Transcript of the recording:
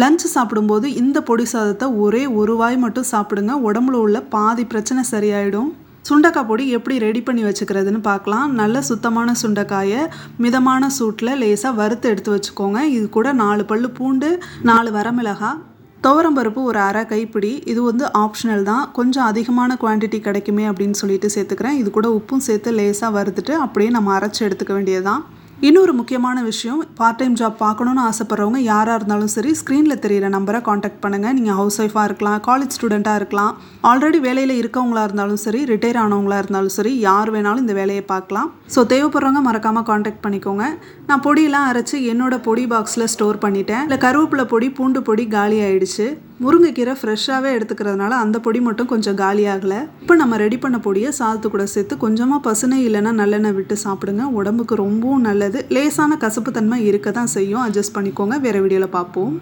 Lunch சாப்பிடும்போது இந்த பொடி சாதத்தை ஒரே ஒரு வாய் மட்டும் சாப்பிடுங்க. உடம்புல உள்ள பாதி பிரச்சனை சரியாயிடும். சுண்டைக்காய் பொடி எப்படி ரெடி பண்ணி வச்சுக்கிறதுன்னு பார்க்கலாம். நல்ல சுத்தமான சுண்டைக்காயை மிதமான சூட்டில் லேசாக வறுத்து எடுத்து வச்சுக்கோங்க. இது கூட 4 பல்லு பூண்டு, 4 வரமிளகாய், துவரம்பருப்பு ஒரு அரை கைப்பிடி. இது வந்து ஆப்ஷனல் தான். கொஞ்சம் அதிகமான குவான்டிட்டி கிடைக்குமே அப்படின்னு சொல்லிட்டு சேர்த்துக்கிறேன். இது கூட உப்பும் சேர்த்து லேசாக வறுத்துட்டு அப்படியே நம்ம அரைச்சி எடுத்துக்க வேண்டியதுதான். இன்னொரு முக்கியமான விஷயம், பார்ட் டைம் ஜாப் பார்க்கணுன்னு ஆசைப்பட்றவங்க யாராக இருந்தாலும் சரி, ஸ்க்ரீனில் தெரிகிற நம்பரை காண்டாக்ட் பண்ணுங்கள். நீங்கள் ஹவுஸ் ஒய்ஃபாக இருக்கலாம், காலேஜ் ஸ்டூடெண்ட்டாக இருக்கலாம், ஆல்ரெடி வேலையில் இருக்கவங்களா இருந்தாலும் சரி, ரிட்டையர் ஆனவங்களா இருந்தாலும் சரி, யார் வேணாலும் இந்த வேலையை பார்க்கலாம். ஸோ தேவைப்படுறவங்க மறக்காமல் காண்டாக்ட் பண்ணிக்கோங்க. நான் பொடியெல்லாம் அரைச்சி என்னோடய பொடி பாக்ஸில் ஸ்டோர் பண்ணிட்டேன். இல்லை கருவேப்பிலை பொடி, பூண்டு பொடி காலி ஆகிடுச்சு. முருங்கைக்கீரை ஃப்ரெஷ்ஷாகவே எடுத்துக்கிறதுனால அந்த பொடி மட்டும் கொஞ்சம் காலியாகலை. இப்போ நம்ம ரெடி பண்ண பொடியை சாதத்து கூட சேர்த்து கொஞ்சமாக பசுனை இல்லைன்னா நல்லெண்ணெய் விட்டு சாப்பிடுங்க. உடம்புக்கு ரொம்பவும் நல்லது. லேசான கசப்பு தன்மை இருக்க தான் செய்யும். அட்ஜஸ்ட் பண்ணிக்கோங்க. வேறு வீடியோவில் பார்ப்போம்.